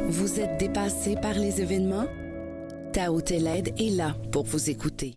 Vous êtes dépassé par les événements? Tao Teled est là pour vous écouter.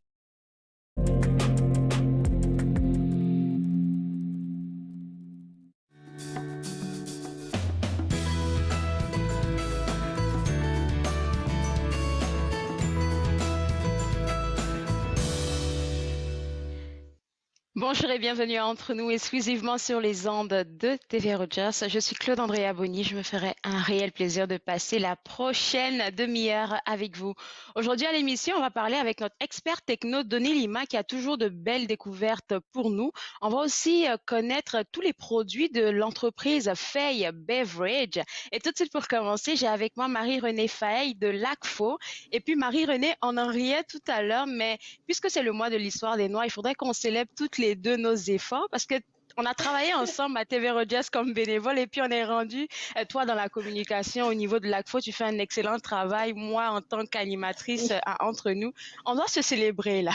Bonjour et bienvenue à Entre nous exclusivement sur les ondes de TV Rogers. Je suis Claude Andrea Bonny. Je me ferai un réel plaisir de passer la prochaine demi-heure avec vous. Aujourd'hui à l'émission, on va parler avec notre expert techno Denis Lima qui a toujours de belles découvertes pour nous. On va aussi connaître tous les produits de l'entreprise Fay Beverage. Et tout de suite pour commencer, j'ai avec moi Marie-Renée Fay de l'ACFO. Et puis Marie-Renée, on en riait tout à l'heure, mais puisque c'est le mois de l'histoire des Noirs, il faudrait qu'on célèbre toutes les deux nos efforts parce que on a travaillé ensemble à TV Rogers comme bénévole et puis on est rendu, toi dans la communication au niveau de l'ACFO, tu fais un excellent travail. Moi, en tant qu'animatrice Entre nous, on doit se célébrer là.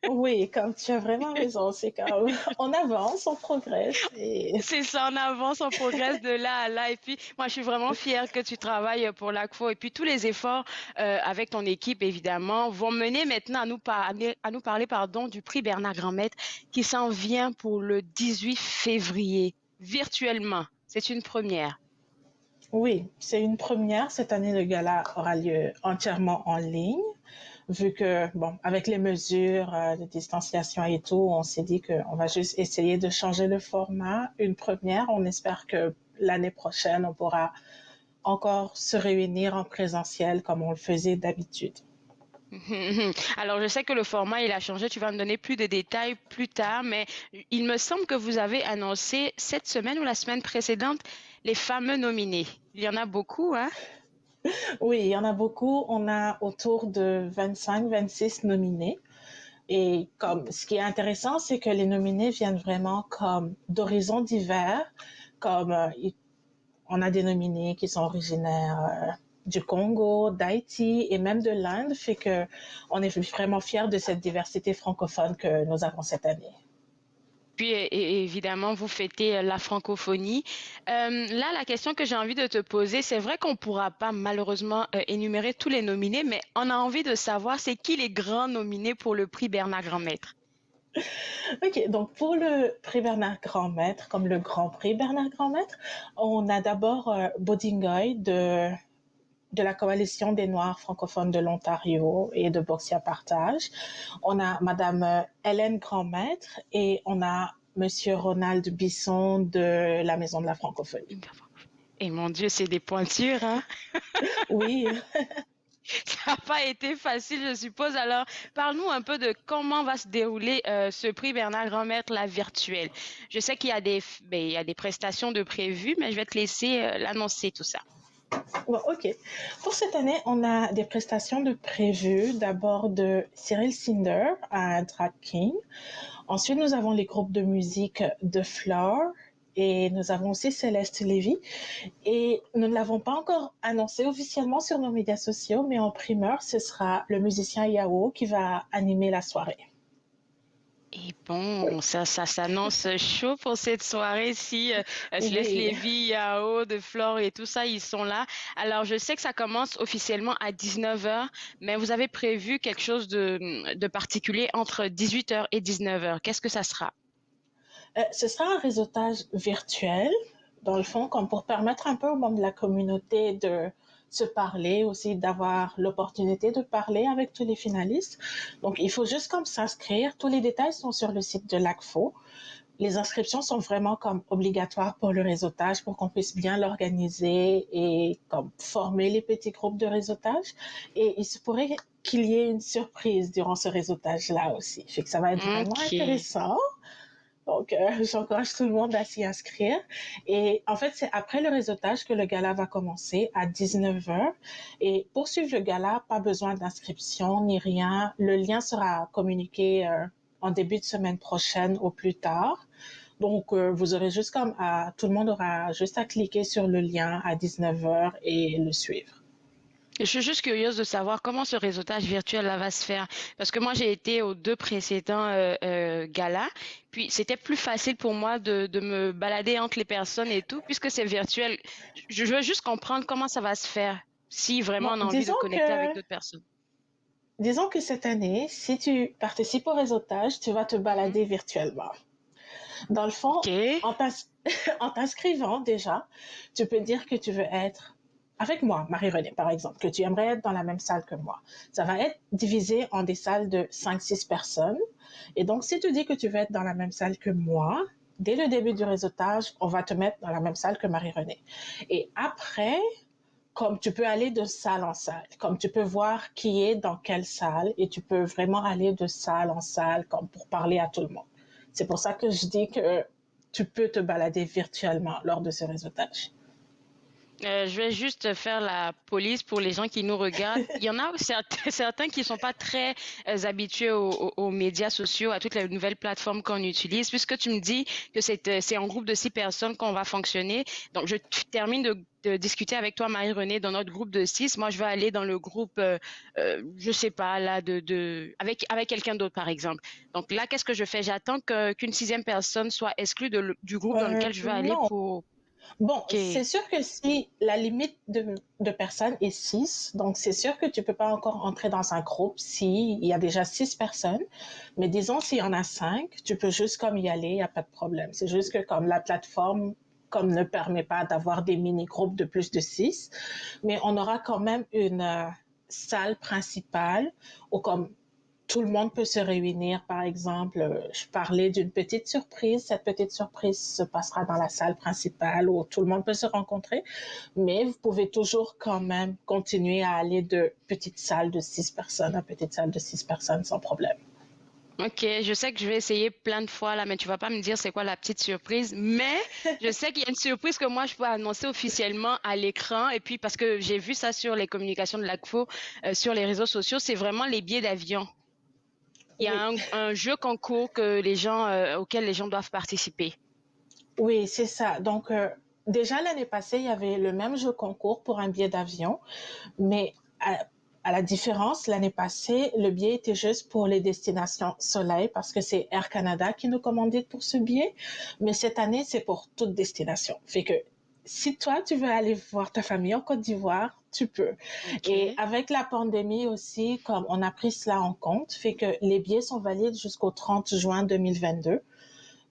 Oui, comme tu as vraiment raison, c'est comme on avance, on progresse et C'est ça, on avance, on progresse de là à là. Et puis, moi, je suis vraiment fière que tu travailles pour l'ACFO. Et puis, tous les efforts avec ton équipe, évidemment, vont mener maintenant à nous parler pardon, du prix Bernard Grandmaître qui s'en vient pour le 18 février, virtuellement. C'est une première. oui, c'est une première. Cette année, le gala aura lieu entièrement en ligne, vu que, bon, avec les mesures de distanciation et tout, on s'est dit qu'on va juste essayer de changer le format. Une première, on espère que l'année prochaine, on pourra encore se réunir en présentiel comme on le faisait d'habitude. Alors, je sais que le format, il a changé. Tu vas me donner plus de détails plus tard, mais il me semble que vous avez annoncé cette semaine ou la semaine précédente les fameux nominés. Il y en a beaucoup, hein? Oui, il y en a beaucoup. On a autour de 25, 26 nominés. Et comme ce qui est intéressant, c'est que les nominés viennent vraiment comme d'horizons divers, comme on a des nominés qui sont originaires du Congo, d'Haïti et même de l'Inde, fait que on est vraiment fiers de cette diversité francophone que nous avons cette année. Puis, évidemment, vous fêtez la francophonie. Là, la question que j'ai envie de te poser, c'est vrai qu'on ne pourra pas malheureusement énumérer tous les nominés, mais on a envie de savoir c'est qui les grands nominés pour le prix Bernard Grandmaître. Ok, donc pour le prix Bernard Grandmaître, comme le Grand Prix Bernard Grandmaître, on a d'abord Bodingoy de la Coalition des Noirs francophones de l'Ontario et de Boxia Partage. On a Madame Hélène Grandmaître et on a Monsieur Ronald Bisson de la Maison de la Francophonie. Et mon Dieu, c'est des pointures, hein? Oui, Ça n'a pas été facile, je suppose. Alors, parle-nous un peu de comment va se dérouler ce prix Bernard Grandmaître, la virtuelle. Je sais qu'il y a il y a des prestations de prévues, mais je vais te laisser l'annoncer tout ça. bon, ok. Pour cette année, on a des prestations de prévues. D'abord de Cyril Cinder à Drag King. Ensuite, nous avons les groupes de musique de Flore et nous avons aussi Céleste Lévy. Et nous ne l'avons pas encore annoncé officiellement sur nos médias sociaux, mais en primeur, ce sera le musicien Yao qui va animer la soirée. Et bon, ça s'annonce chaud pour cette soirée. Si Céleste Oui. Lévy, Yao, De Flore et tout ça, ils sont là. Alors, je sais que ça commence officiellement à 19 heures, mais vous avez prévu quelque chose de particulier entre 18 heures et 19 heures. Qu'est-ce que ça sera? Ce sera un réseautage virtuel, dans le fond, comme pour permettre un peu aux membres de la communauté de se parler, aussi d'avoir l'opportunité de parler avec tous les finalistes. Donc, il faut juste comme s'inscrire. Tous les détails sont sur le site de l'ACFO. Les inscriptions sont vraiment comme obligatoires pour le réseautage pour qu'on puisse bien l'organiser et comme former les petits groupes de réseautage. Et il se pourrait qu'il y ait une surprise durant ce réseautage-là aussi. Fait que ça va être vraiment Ok. intéressant. Donc, j'encourage tout le monde à s'y inscrire. Et en fait, c'est après le réseautage que le gala va commencer à 19 heures. Et pour suivre le gala, pas besoin d'inscription ni rien. Le lien sera communiqué en début de semaine prochaine au plus tard. Donc, vous aurez juste tout le monde aura juste à cliquer sur le lien à 19 heures et le suivre. Je suis juste curieuse de savoir comment ce réseautage virtuel là va se faire. Parce que moi, j'ai été aux deux précédents galas, puis c'était plus facile pour moi de me balader entre les personnes et tout, puisque c'est virtuel. Je veux juste comprendre comment ça va se faire, si vraiment Bon, on a envie de connecter avec d'autres personnes. disons que cette année, si tu participes au réseautage, tu vas te Mhm. balader virtuellement. Dans le fond, OK. en t'inscrivant déjà, tu peux dire que tu veux être avec moi, Marie-Renée, par exemple, que tu aimerais être dans la même salle que moi. Ça va être divisé en des salles de 5, 6 personnes. Et donc, si tu dis que tu veux être dans la même salle que moi, dès le début du réseautage, on va te mettre dans la même salle que Marie-Renée. Et après, comme tu peux aller de salle en salle, comme tu peux voir qui est dans quelle salle et tu peux vraiment aller de salle en salle comme pour parler à tout le monde. C'est pour ça que je dis que tu peux te balader virtuellement lors de ce réseautage. Je vais juste faire la police pour les gens qui nous regardent. Il y en a certains, certains qui sont pas très habitués aux médias sociaux, à toutes les nouvelles plateformes qu'on utilise, puisque tu me dis que c'est en groupe de 6 personnes qu'on va fonctionner. Donc, je termine de discuter avec toi, Marie-Renée, dans notre groupe de 6. Moi, je vais aller dans le groupe, je sais pas, là, avec quelqu'un d'autre, par exemple. Donc là, qu'est-ce que je fais? J'attends qu'une 6e personne soit exclue du groupe dans lequel je vais aller Non. pour... Bon, OK. c'est sûr que si la limite de personnes est 6, donc c'est sûr que tu peux pas encore entrer dans un groupe s'il y a déjà 6 personnes. Mais disons, s'il y en a 5, tu peux juste comme y aller, il n'y a pas de problème. C'est juste que comme la plateforme comme ne permet pas d'avoir des mini-groupes de plus de 6, mais on aura quand même une salle principale où comme tout le monde peut se réunir. Par exemple, je parlais d'une petite surprise. Cette petite surprise se passera dans la salle principale où tout le monde peut se rencontrer, mais vous pouvez toujours quand même continuer à aller de petite salle de 6 personnes à petite salle de 6 personnes sans problème. Ok, je sais que je vais essayer plein de fois là, mais tu vas pas me dire c'est quoi la petite surprise. Mais je sais qu'il y a une surprise que moi je peux annoncer officiellement à l'écran. Et puis parce que j'ai vu ça sur les communications de l'ACFO, sur les réseaux sociaux, c'est vraiment les billets d'avion. Il y a Oui, un jeu concours que les gens, auquel les gens doivent participer. oui, c'est ça. Donc, déjà l'année passée, il y avait le même jeu concours pour un billet d'avion, mais à la différence, l'année passée, le billet était juste pour les destinations soleil parce que c'est Air Canada qui nous commandait pour ce billet. Mais cette année, c'est pour toute destination. Fait que si toi, tu veux aller voir ta famille en Côte d'Ivoire, tu peux. Et Ok. avec la pandémie aussi, comme on a pris cela en compte, fait que les billets sont valides jusqu'au 30 juin 2022.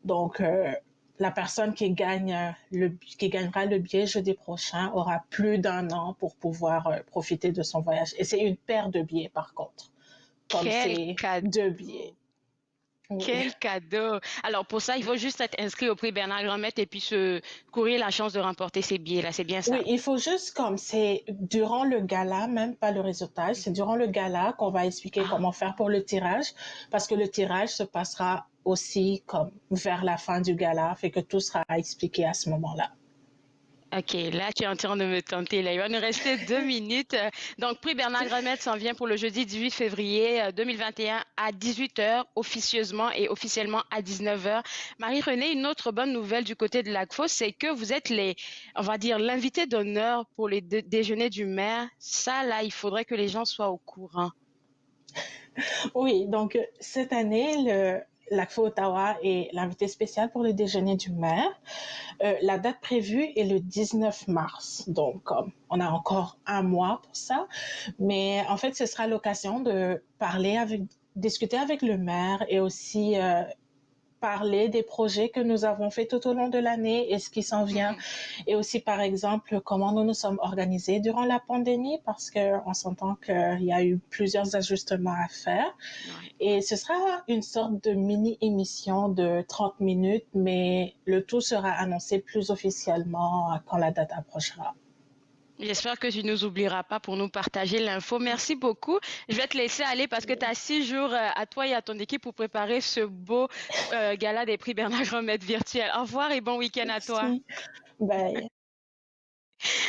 Donc, la personne qui gagnera le billet jeudi prochain aura plus d'1 an pour pouvoir profiter de son voyage. Et c'est une paire de billets par contre, comme Quel c'est 2 billets. cadeau! Oui. Quel cadeau! Alors pour ça, il faut juste être inscrit au prix Bernard Gramette et puis se courir la chance de remporter ces billets-là. C'est bien Oui, ça. il faut juste comme c'est durant le gala, même pas le réseautage, c'est Mhm. durant le gala qu'on va expliquer Ah. comment faire pour le tirage, parce que le tirage se passera aussi comme vers la fin du gala, fait que tout sera expliqué à ce moment-là. Ok, là tu es en train de me tenter. Là, il va nous rester 2 minutes. Donc, prix Bernard Gramette s'en vient pour le jeudi 18 février 2021 à 18 heures officieusement et officiellement à 19 heures. Marie-Renée, une autre bonne nouvelle du côté de l'ACFO, c'est que vous êtes on va dire, l'invité d'honneur pour les déjeuners du maire. Ça, là, il faudrait que les gens soient au courant. Oui, donc cette année, l'ACFO Ottawa est l'invité spécial pour le déjeuner du maire. La date prévue est le 19 mars, donc on a encore un mois pour ça. Mais en fait, ce sera l'occasion de discuter avec le maire et aussi parler des projets que nous avons faits tout au long de l'année et ce qui s'en vient. Mhm. Et aussi, par exemple, comment nous nous sommes organisés durant la pandémie parce qu'on s'entend qu'il y a eu plusieurs ajustements à faire. Ouais. Et ce sera une sorte de mini-émission de 30 minutes, mais le tout sera annoncé plus officiellement quand la date approchera. J'espère que tu ne nous oublieras pas pour nous partager l'info. Merci beaucoup. Je vais te laisser aller parce que tu as 6 jours à toi et à ton équipe pour préparer ce beau gala des prix Bernard Gramette virtuel. Au revoir et bon week-end à toi. Merci. Bye.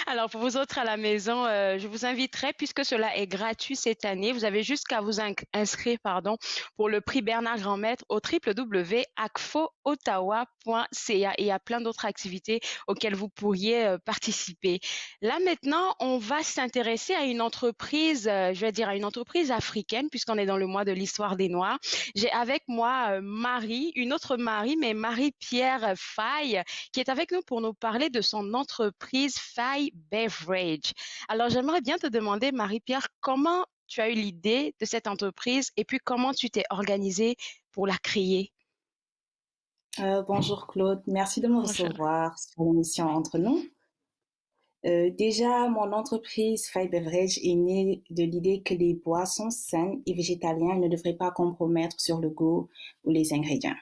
Alors, pour vous autres à la maison, je vous inviterai, puisque cela est gratuit cette année, vous avez juste qu'à vous inscrire, pardon, pour le prix Bernard Grandmaître au www.acfoottawa.ca. Et il y a plein d'autres activités auxquelles vous pourriez participer. Là, maintenant, on va s'intéresser à une entreprise, je vais dire à une entreprise africaine, puisqu'on est dans le mois de l'histoire des Noirs. J'ai avec moi Marie, une autre Marie, mais Marie-Pierre Faye, qui est avec nous pour nous parler de son entreprise Faye Beverage. Alors, j'aimerais bien te demander, Marie-Pierre, comment tu as eu l'idée de cette entreprise et puis comment tu t'es organisée pour la créer? Bonjour Claude, merci de me Bonjour. recevoir sur l'émission Entre nous. Déjà, mon entreprise Five Beverage est née de l'idée que les boissons saines et végétaliennes ne devraient pas compromettre sur le goût ou les ingrédients.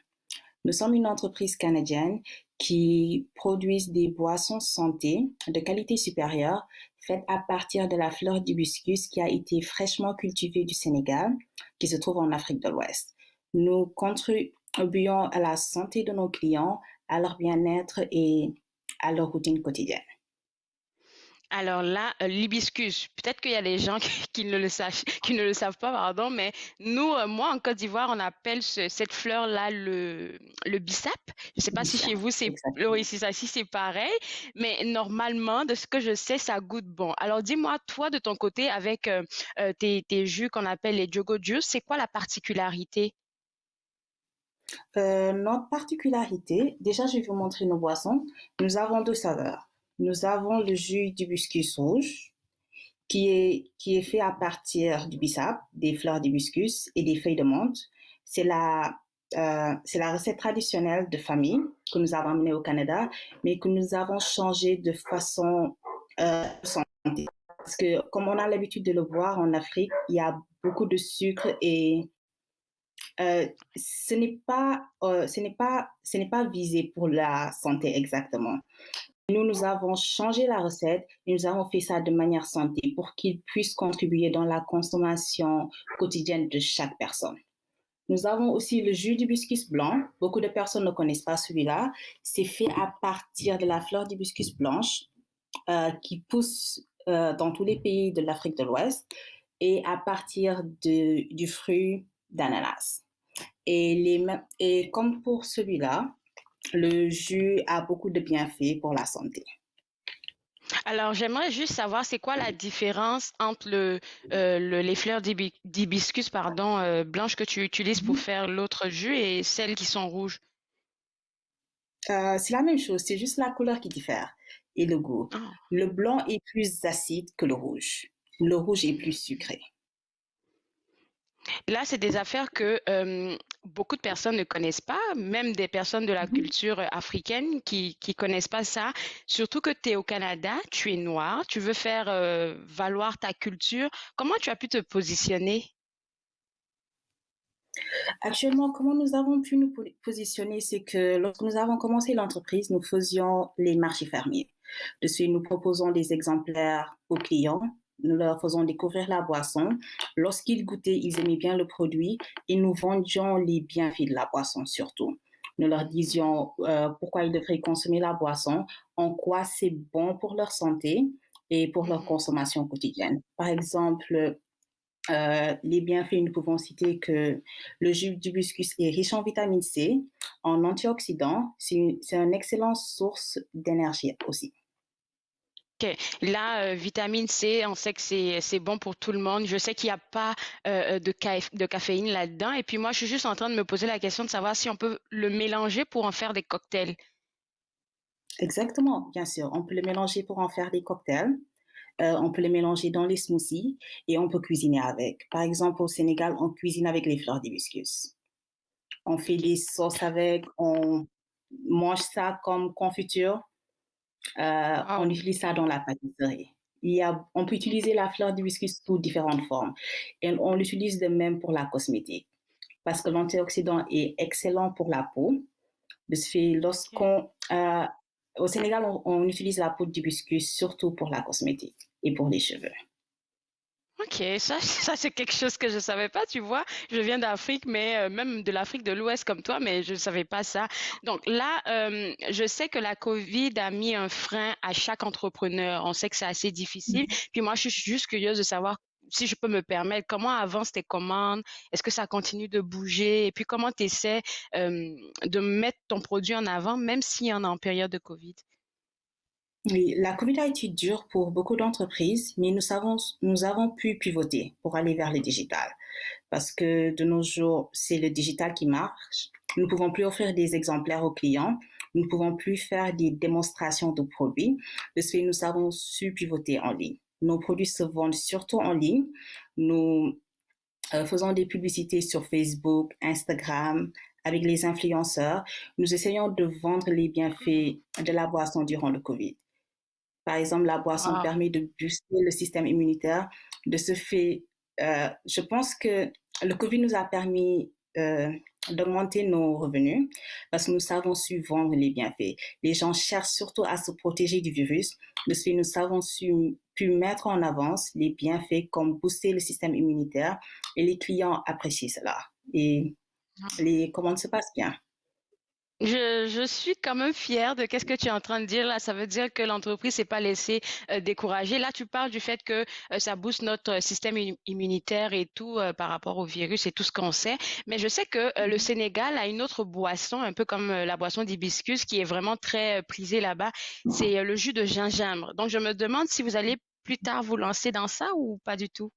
Nous sommes une entreprise canadienne qui produit des boissons santé de qualité supérieure faites à partir de la fleur d'hibiscus qui a été fraîchement cultivée du Sénégal, qui se trouve en Afrique de l'Ouest. Nous contribuons à la santé de nos clients, à leur bien-être et à leur routine quotidienne. Alors là, l'hibiscus, peut-être qu'il y a des gens qui ne le sachent, qui ne le savent pas, pardon, mais nous, moi, en Côte d'Ivoire, on appelle cette fleur-là le bissap. Je ne sais pas si chez vous, oui, Exactement. c'est ça, si c'est pareil, mais normalement, de ce que je sais, ça goûte bon. Alors dis-moi, toi, de ton côté, avec tes jus qu'on appelle les Jogo Juice, c'est quoi la particularité? Notre particularité, déjà je vais vous montrer nos boissons. Nous avons deux saveurs. Nous avons le jus d'hibiscus rouge, qui est fait à partir du bissap, des fleurs d'hibiscus et des feuilles de menthe. C'est la recette traditionnelle de famille que nous avons amenée au Canada, mais que nous avons changé de façon santé. Parce que comme on a l'habitude de le boire en Afrique, il y a beaucoup de sucre et ce n'est pas visé pour la santé exactement. Nous avons changé la recette et nous avons fait ça de manière santé pour qu'il puisse contribuer dans la consommation quotidienne de chaque personne. Nous avons aussi le jus d'hibiscus blanc. Beaucoup de personnes ne connaissent pas celui-là. C'est fait à partir de la fleur d'hibiscus blanche qui pousse dans tous les pays de l'Afrique de l'Ouest et à partir du fruit d'ananas. Et comme pour celui-là, le jus a beaucoup de bienfaits pour la santé. Alors, j'aimerais juste savoir, c'est quoi la différence entre les fleurs d'hibiscus, pardon, blanches que tu utilises pour faire l'autre jus et celles qui sont rouges? C'est la même chose, c'est juste la couleur qui diffère et le goût. Ah. Le blanc est plus acide que le rouge. Le rouge est plus sucré. Là, c'est des affaires que beaucoup de personnes ne connaissent pas, même des personnes de la culture africaine qui connaissent pas ça. Surtout que tu es au Canada, tu es noir, tu veux faire valoir ta culture. Comment tu as pu te positionner? Actuellement, comment nous avons pu nous positionner, c'est que lorsque nous avons commencé l'entreprise, nous faisions les marchés fermiers. De suite, nous proposons des exemplaires aux clients, nous leur faisons découvrir la boisson. Lorsqu'ils goûtaient, ils aimaient bien le produit et nous vendions les bienfaits de la boisson surtout. Nous leur disions pourquoi ils devraient consommer la boisson, en quoi c'est bon pour leur santé et pour leur Mhm. consommation quotidienne. Par exemple, les bienfaits, nous pouvons citer que le jus d'hibiscus est riche en vitamine C, en antioxydants. C'est une excellente source d'énergie aussi. OK. Là, vitamine C, on sait que c'est bon pour tout le monde. Je sais qu'il y a pas, de caféine là-dedans et puis moi, je suis juste en train de me poser la question de savoir si on peut le mélanger pour en faire des cocktails. Exactement, bien sûr. On peut le mélanger pour en faire des cocktails. On peut les mélanger dans les smoothies et on peut cuisiner avec. Par exemple, au Sénégal, on cuisine avec les fleurs d'hibiscus. On fait OK. des sauces avec, on mange ça comme confiture. On Waouh! utilise ça dans la pâtisserie. On peut utiliser la fleur d'hibiscus sous différentes formes. Et on l'utilise de même pour la cosmétique. Parce que l'antioxydant est excellent pour la peau. De ce fait, OK. au Sénégal, on utilise la peau d'hibiscus surtout pour la cosmétique et pour les cheveux. OK, ça c'est quelque chose que je savais pas, tu vois? Je viens d'Afrique, mais même de l'Afrique de l'Ouest comme toi, mais je ne savais pas ça. Donc là, je sais que la COVID a mis un frein à chaque entrepreneur. On sait que c'est assez difficile. Puis moi, je suis juste curieuse de savoir si je peux me permettre, comment avancent tes commandes? Est-ce que ça continue de bouger? Et puis comment tu essaies de mettre ton produit en avant, même s'il y en a en période de COVID? Oui, la COVID a été dure pour beaucoup d'entreprises, mais nous avons pu pivoter pour aller vers le digital. Parce que de nos jours, c'est le digital qui marche. Nous ne pouvons plus offrir des exemplaires aux clients. Nous ne pouvons plus faire des démonstrations de produits. De ce fait, nous avons su pivoter en ligne. Nos produits se vendent surtout en ligne. Nous faisons des publicités sur Facebook, Instagram, avec les influenceurs. Nous essayons de vendre les bienfaits de la boisson durant le COVID. Par exemple, la boisson Wow. permet de booster le système immunitaire. De ce fait, je pense que le COVID nous a permis d'augmenter nos revenus parce que nous savons su vendre les bienfaits. Les gens cherchent surtout à se protéger du virus. De ce fait, nous savons pu mettre en avance les bienfaits comme booster le système immunitaire et les clients apprécient cela. Et les commandes se passent bien. Je suis quand même fière de qu'est-ce que tu es en train de dire là. Ça veut dire que l'entreprise s'est pas laissée décourager. Là, tu parles du fait que ça booste notre système immunitaire et tout par rapport au virus et tout ce qu'on sait. Mais je sais que le Sénégal a une autre boisson, un peu comme la boisson d'hibiscus, qui est vraiment très prisée là-bas. C'est le jus de gingembre. Donc, je me demande si vous allez plus tard vous lancer dans ça ou pas du tout.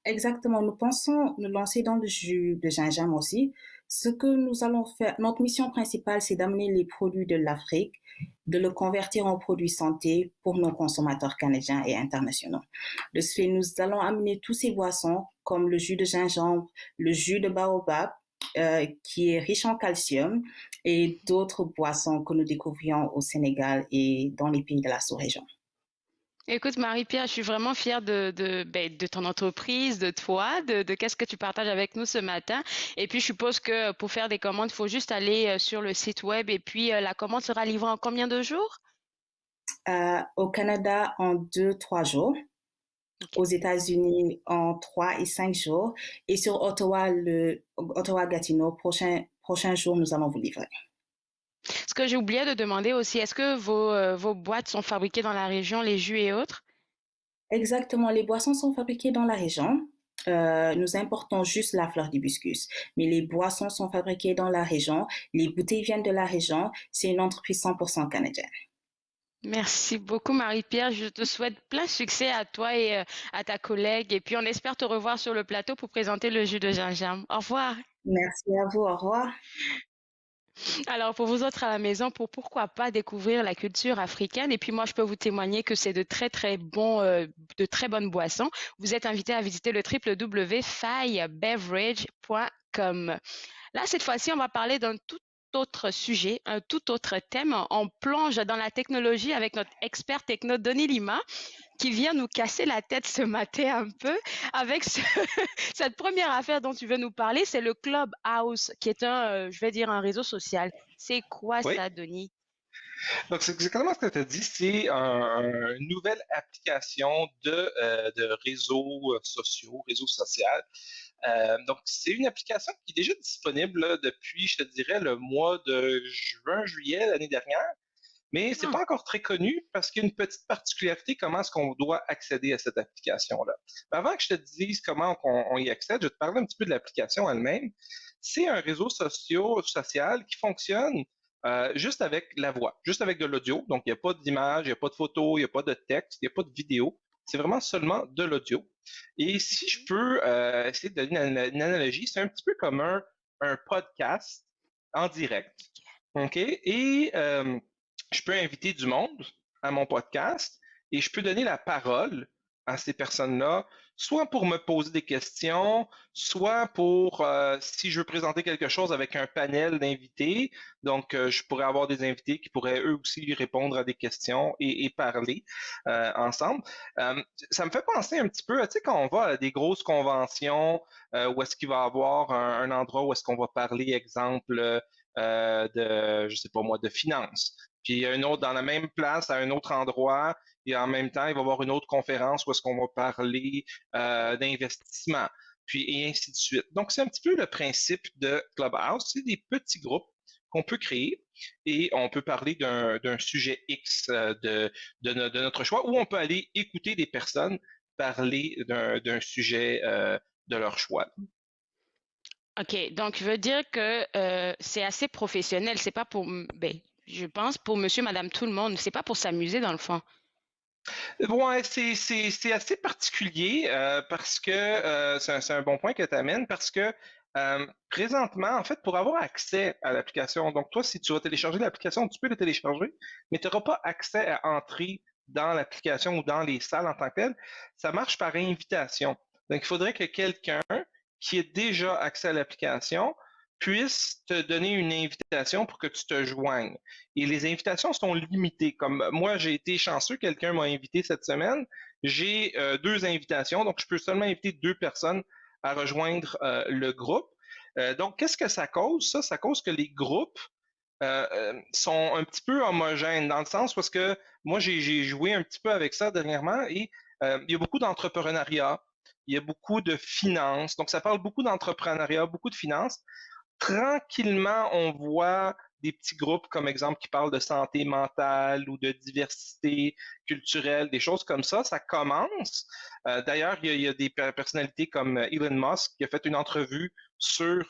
Exactement, nous pensons nous lancer dans le jus de gingembre aussi. Ce que nous allons faire, notre mission principale, c'est d'amener les produits de l'Afrique, de le convertir en produits santé pour nos consommateurs canadiens et internationaux. De ce fait, nous allons amener tous ces boissons comme le jus de gingembre, le jus de baobab, qui est riche en calcium, et d'autres boissons que nous découvrions au Sénégal et dans les pays de la sous-région. Écoute, Marie-Pierre, je suis vraiment fière de ton entreprise, de toi, de qu'est-ce que tu partages avec nous ce matin. Et puis, je suppose que pour faire des commandes, il faut juste aller sur le site web et puis la commande sera livrée en combien de jours? Au Canada, en 2, 3 jours. Ok. Aux États-Unis en 3 et 5 jours. Et sur Ottawa, Ottawa-Gatineau, prochain jour, nous allons vous livrer. Ce que j'ai oublié de demander aussi, est-ce que vos boîtes sont fabriquées dans la région, les jus et autres? Exactement, les boissons sont fabriquées dans la région. Nous importons juste la fleur d'hibiscus, mais les boissons sont fabriquées dans la région. Les bouteilles viennent de la région. C'est une entreprise 100% canadienne. Merci beaucoup, Marie-Pierre. Je te souhaite plein succès à toi et à ta collègue. Et puis, on espère te revoir sur le plateau pour présenter le jus de gingembre. Au revoir. Merci à vous. Au revoir. Alors, pour vous autres à la maison, pour pourquoi pas découvrir la culture africaine, et puis moi, je peux vous témoigner que c'est de très, très bons, de très bonnes boissons. Vous êtes invité à visiter le www.faillebeverage.com. Là, cette fois-ci, on va parler d'un tout autre sujet, un tout autre thème. On plonge dans la technologie avec notre expert techno, Denis Lima, qui vient nous casser la tête ce matin un peu avec cette première affaire dont tu veux nous parler, c'est le Clubhouse, qui est je vais dire, un réseau social. C'est quoi Oui, ça, Denis? donc c'est exactement ce que tu as dit. C'est une nouvelle application de réseaux sociaux, réseau social. Donc, c'est une application qui est déjà disponible là, depuis, je te dirais, le mois de juin, juillet l'année dernière, mais c'est Ah, pas encore très connu parce qu'il y a une petite particularité, comment est-ce qu'on doit accéder à cette application-là. Mais avant que je te dise comment on y accède, je vais te parler un petit peu de l'application elle-même. C'est un réseau social qui fonctionne juste avec la voix, juste avec de l'audio. Donc, il n'y a pas d'image, il n'y a pas de photo, il n'y a pas de texte, il n'y a pas de vidéo. C'est vraiment seulement de l'audio. Et si je peux essayer de donner une analogie, c'est un petit peu comme un podcast en direct. OK? Et je peux inviter du monde à mon podcast et je peux donner la parole à ces personnes-là, soit pour me poser des questions, soit pour, si je veux présenter quelque chose avec un panel d'invités, donc je pourrais avoir des invités qui pourraient eux aussi répondre à des questions et parler ensemble. Euh, Ça me fait penser un petit peu, tu sais, quand on va à des grosses conventions, où est-ce qu'il va y avoir un endroit où est-ce qu'on va parler, exemple, je sais pas moi, de finances. Puis il y a une autre dans la même place, à un autre endroit, et en même temps, il va y avoir une autre conférence où est-ce qu'on va parler d'investissement, puis et ainsi de suite. Donc, c'est un petit peu le principe de Clubhouse. C'est des petits groupes qu'on peut créer et on peut parler d'un sujet X de notre choix, ou on peut aller écouter des personnes parler d'un sujet de leur choix. OK, donc je veux dire que c'est assez professionnel. C'est pas pour, ben, je pense pour monsieur, madame, tout le monde. C'est pas pour s'amuser dans le fond. Ouais, c'est assez particulier parce que c'est un bon point que tu amènes parce que présentement, en fait, pour avoir accès à l'application, donc toi, si tu vas télécharger l'application, tu peux le télécharger, mais tu n'auras pas accès à entrer dans l'application ou dans les salles en tant que telles. Ça marche par invitation. Donc, il faudrait que quelqu'un qui ait déjà accès à l'application puisse te donner une invitation pour que tu te joignes. Et les invitations sont limitées. Comme moi, j'ai été chanceux, quelqu'un m'a invité cette semaine. J'ai deux invitations, donc je peux seulement inviter deux personnes à rejoindre le groupe. Donc, qu'est-ce que ça cause? Ça cause que les groupes sont un petit peu homogènes dans le sens parce que moi, j'ai joué un petit peu avec ça dernièrement et il y a beaucoup d'entrepreneuriat, il y a beaucoup de finances. Donc, ça parle beaucoup d'entrepreneuriat, beaucoup de finances. Tranquillement, on voit des petits groupes, comme exemple, qui parlent de santé mentale ou de diversité culturelle, des choses comme ça commence. D'ailleurs, il y a des personnalités comme Elon Musk qui a fait une entrevue sur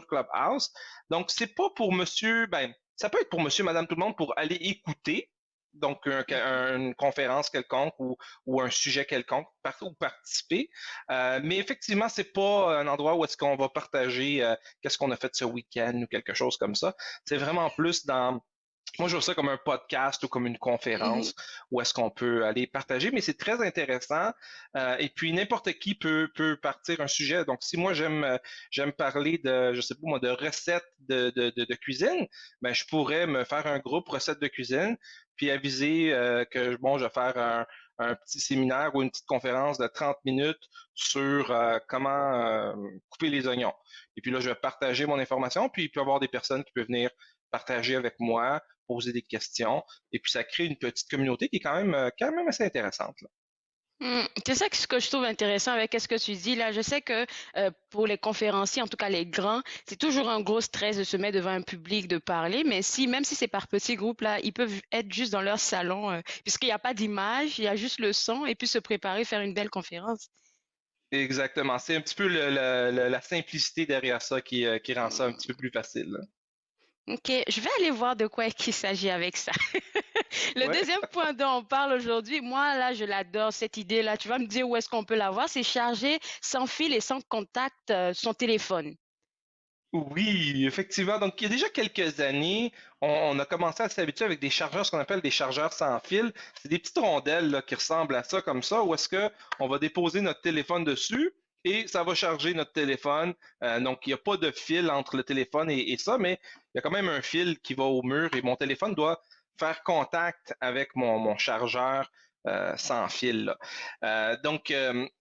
Clubhouse. Donc, c'est pas pour monsieur, ben, ça peut être pour monsieur, madame, tout le monde pour aller écouter, donc une conférence quelconque ou un sujet quelconque, ou participer. Mais effectivement, c'est pas un endroit où est-ce qu'on va partager qu'est-ce qu'on a fait ce week-end ou quelque chose comme ça. C'est vraiment plus dans moi, je vois ça comme un podcast ou comme une Mhm. conférence où est-ce qu'on peut aller partager, mais c'est très intéressant. Et puis, n'importe qui peut partir un sujet. Donc, si moi, j'aime parler de, je sais pas moi, de recettes de cuisine, ben, je pourrais me faire un groupe recettes de cuisine, puis aviser que, bon, je vais faire un petit séminaire ou une petite conférence de 30 minutes sur comment couper les oignons. Et puis là, je vais partager mon information, puis il peut y avoir des personnes qui peuvent venir partager avec moi, poser des questions, et puis ça crée une petite communauté qui est quand même assez intéressante, là. C'est ça ce que je trouve intéressant avec ce que tu dis là. Je sais que pour les conférenciers, en tout cas les grands, c'est toujours un gros stress de se mettre devant un public, de parler. Mais si, même si c'est par petits groupes là, ils peuvent être juste dans leur salon, puisqu'il n'y a pas d'image, il y a juste le son, et puis se préparer, faire une belle conférence. Exactement. C'est un petit peu la simplicité derrière ça qui rend ça un petit peu plus facile, là. Ok, je vais aller voir de quoi il s'agit avec ça. Le Ouais. deuxième point dont on parle aujourd'hui, moi là, je l'adore cette idée-là. Tu vas me dire où est-ce qu'on peut la voir? C'est charger sans fil et sans contact son téléphone. Oui, effectivement. Donc, il y a déjà quelques années, on a commencé à s'habituer avec des chargeurs, ce qu'on appelle des chargeurs sans fil. C'est des petites rondelles là, qui ressemblent à ça, comme ça, où est-ce que on va déposer notre téléphone dessus et ça va charger notre téléphone. Donc, il n'y a pas de fil entre le téléphone et ça, mais il y a quand même un fil qui va au mur et mon téléphone doit faire contact avec mon chargeur sans fil, là.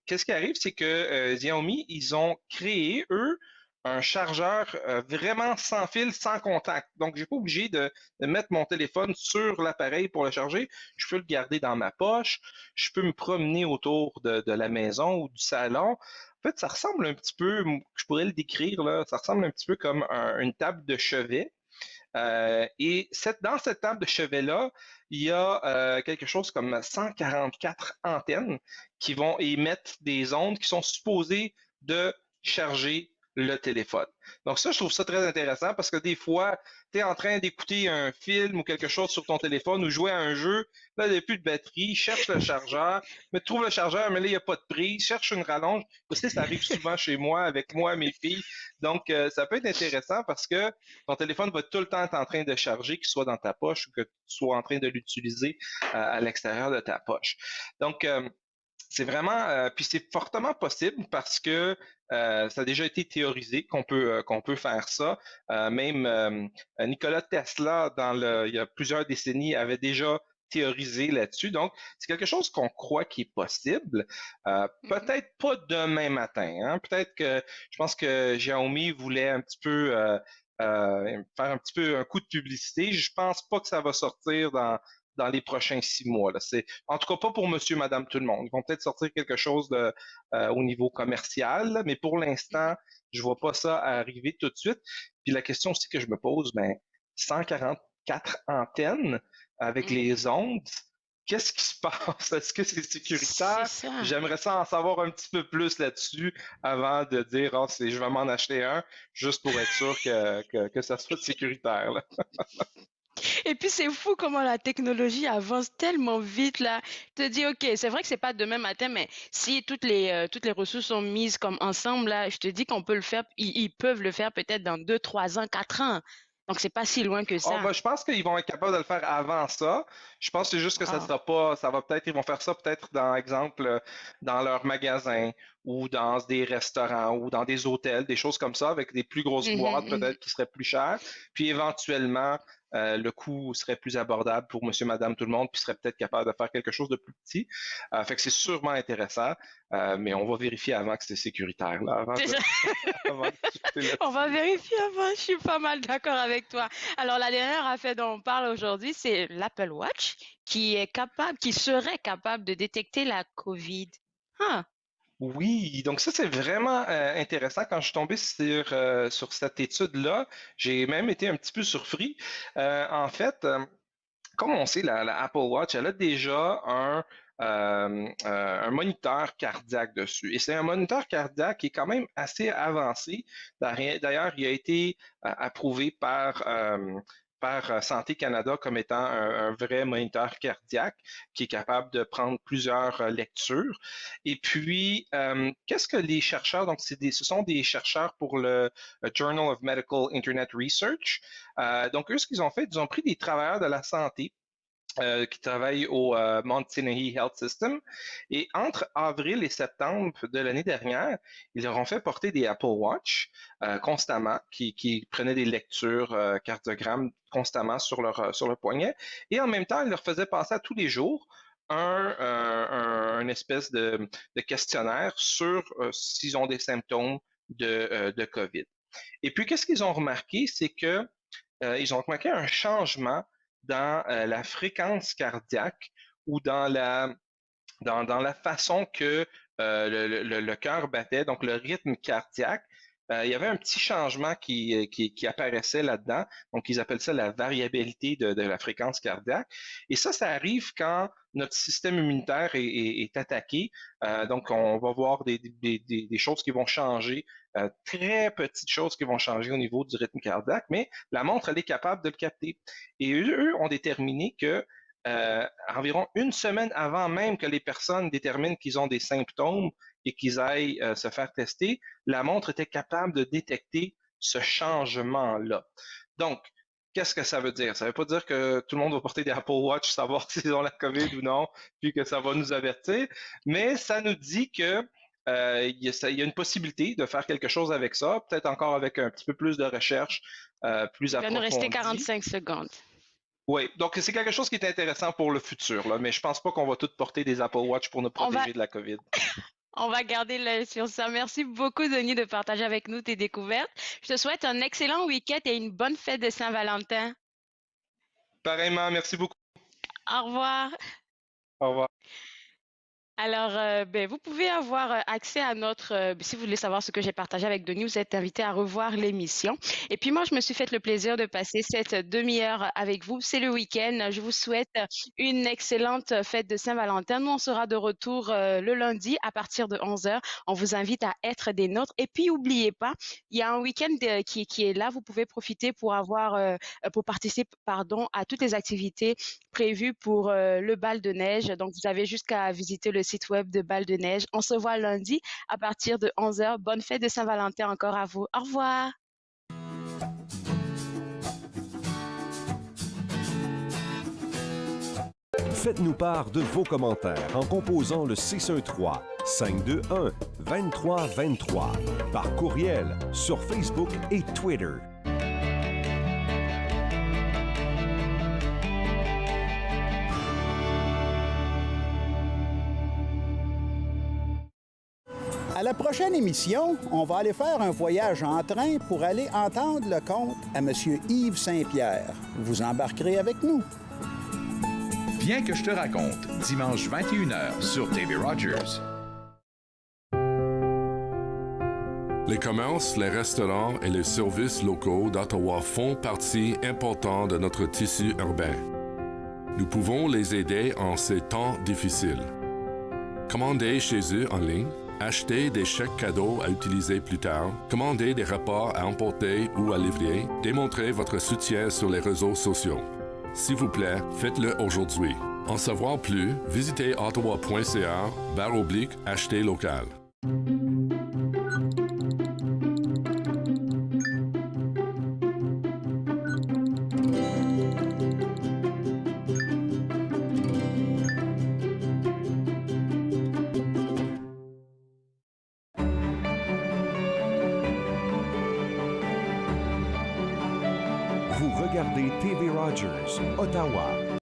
Qu'est-ce qui arrive, c'est que Xiaomi, ils ont créé, eux, un chargeur vraiment sans fil, sans contact. Donc, je n'ai pas obligé de mettre mon téléphone sur l'appareil pour le charger. Je peux le garder dans ma poche. Je peux me promener autour de la maison ou du salon. En fait, ça ressemble un petit peu, je pourrais le décrire là, ça ressemble un petit peu comme une table de chevet. Dans cette table de chevet-là, il y a quelque chose comme 144 antennes qui vont émettre des ondes qui sont supposées de charger le téléphone. Donc ça, je trouve ça très intéressant parce que des fois, tu es en train d'écouter un film ou quelque chose sur ton téléphone ou jouer à un jeu, là, il n'y a plus de batterie, cherche le chargeur, mais tu trouves le chargeur, mais là, il n'y a pas de prise, cherche une rallonge. Tu sais, ça arrive souvent chez moi, avec moi, mes filles. Donc, ça peut être intéressant parce que ton téléphone va tout le temps être en train de charger, qu'il soit dans ta poche ou que tu sois en train de l'utiliser à l'extérieur de ta poche. Donc, c'est vraiment, puis c'est fortement possible parce que ça a déjà été théorisé qu'on peut faire ça. Même Nikola Tesla, il y a plusieurs décennies, avait déjà théorisé là-dessus. Donc, c'est quelque chose qu'on croit qui est possible. Mhm. Peut-être pas demain matin, hein. Peut-être que je pense que Xiaomi voulait un petit peu faire un petit peu un coup de publicité. Je pense pas que ça va sortir dans les prochains 6 mois. Là. En tout cas, pas pour monsieur, madame, tout le monde. Ils vont peut-être sortir quelque chose au niveau commercial, là, mais pour l'instant, je vois pas ça arriver tout de suite. Puis la question aussi que je me pose, 144 antennes avec les ondes, qu'est-ce qui se passe? Est-ce que c'est sécuritaire? C'est ça. J'aimerais ça en savoir un petit peu plus là-dessus avant de dire je vais m'en acheter un, juste pour être sûr que ça soit sécuritaire. Là. Et puis c'est fou comment la technologie avance tellement vite là. Tu te dis ok, c'est vrai que c'est pas demain matin, mais si toutes les ressources sont mises comme ensemble là, je te dis qu'on peut le faire, ils peuvent le faire peut-être dans 2, 3 ans, 4 ans. Donc c'est pas si loin que ça. Je pense qu'ils vont être capables de le faire avant ça. Je pense que c'est juste que ça Ah. sera pas, ça va peut-être, ils vont faire ça peut-être dans exemple dans leur magasin ou dans des restaurants ou dans des hôtels, des choses comme ça, avec des plus grosses boîtes peut-être qui seraient plus chères. Puis éventuellement, le coût serait plus abordable pour monsieur, madame, tout le monde, puis serait peut-être capable de faire quelque chose de plus petit. Fait que c'est sûrement intéressant, mais on va vérifier avant que c'est sécuritaire. Là, avant avant de discuter On va vérifier avant, je suis pas mal d'accord avec toi. Alors, la dernière affaire dont on parle aujourd'hui, c'est l'Apple Watch qui serait capable de détecter la COVID. Ah, Oui, donc ça c'est vraiment intéressant. Quand je suis tombé sur cette étude-là, j'ai même été un petit peu surpris. En fait, comme on sait, la Apple Watch, elle a déjà un moniteur cardiaque dessus. Et c'est un moniteur cardiaque qui est quand même assez avancé. D'ailleurs, il a été approuvé par Santé Canada comme étant un vrai moniteur cardiaque qui est capable de prendre plusieurs lectures. Et puis, qu'est-ce que les chercheurs, donc ce sont des chercheurs pour le Journal of Medical Internet Research. Donc, eux, ce qu'ils ont fait, ils ont pris des travailleurs de la santé qui travaillent au Mount Sinai Health System. Et entre avril et septembre de l'année dernière, ils leur ont fait porter des Apple Watch constamment, qui prenaient des lectures cardiogrammes constamment sur leur poignet. Et en même temps, ils leur faisaient passer à tous les jours un espèce de questionnaire sur s'ils ont des symptômes de COVID. Et puis, qu'est-ce qu'ils ont remarqué? C'est que ils ont remarqué un changement dans la fréquence cardiaque ou dans la façon que le cœur battait, donc le rythme cardiaque. Il y avait un petit changement qui apparaissait là-dedans. Donc, ils appellent ça la variabilité de la fréquence cardiaque. Et ça arrive quand notre système immunitaire est attaqué. Donc, on va voir des choses qui vont changer, très petites choses qui vont changer au niveau du rythme cardiaque, mais la montre, elle est capable de le capter. Et eux ont déterminé que environ une semaine avant même que les personnes déterminent qu'ils ont des symptômes et qu'ils aillent se faire tester, la montre était capable de détecter ce changement-là. Donc, qu'est-ce que ça veut dire? Ça ne veut pas dire que tout le monde va porter des Apple Watch, savoir s'ils ont la COVID ou non, puis que ça va nous avertir, mais ça nous dit que il y a une possibilité de faire quelque chose avec ça, peut-être encore avec un petit peu plus de recherche, plus il va nous rester approfondie. 45 secondes. Oui, donc c'est quelque chose qui est intéressant pour le futur, là, mais je pense pas qu'on va tous porter des Apple Watch pour nous protéger de la COVID. On va garder l'œil sur ça. Merci beaucoup, Denis, de partager avec nous tes découvertes. Je te souhaite un excellent week-end et une bonne fête de Saint-Valentin. Pareillement, merci beaucoup. Au revoir. Au revoir. Alors, vous pouvez avoir accès à notre, si vous voulez savoir ce que j'ai partagé avec Denis, vous êtes invité à revoir l'émission. Et puis moi, je me suis fait le plaisir de passer cette demi-heure avec vous. C'est le week-end. Je vous souhaite une excellente fête de Saint-Valentin. Nous, on sera de retour le lundi à partir de 11h. On vous invite à être des nôtres. Et puis, n'oubliez pas, il y a un week-end qui est là. Vous pouvez profiter pour participer, à toutes les activités prévues pour le bal de neige. Donc, vous avez jusqu'à visiter le site web de Bal de Neige. On se voit lundi à partir de 11h. Bonne fête de Saint-Valentin encore à vous. Au revoir. Faites-nous part de vos commentaires en composant le 613-521-2323 par courriel sur Facebook et Twitter. À la prochaine émission, on va aller faire un voyage en train pour aller entendre le conte à M. Yves Saint-Pierre. Vous embarquerez avec nous. Viens que je te raconte, dimanche 21h sur TV Rogers. Les commerces, les restaurants et les services locaux d'Ottawa font partie importante de notre tissu urbain. Nous pouvons les aider en ces temps difficiles. Commandez chez eux en ligne, acheter des chèques cadeaux à utiliser plus tard, commander des repas à emporter ou à livrer, démontrez votre soutien sur les réseaux sociaux. S'il vous plaît, faites-le aujourd'hui. En savoir plus, visitez ottawa.ca/acheter local. Vous regardez TV Rogers, Ottawa.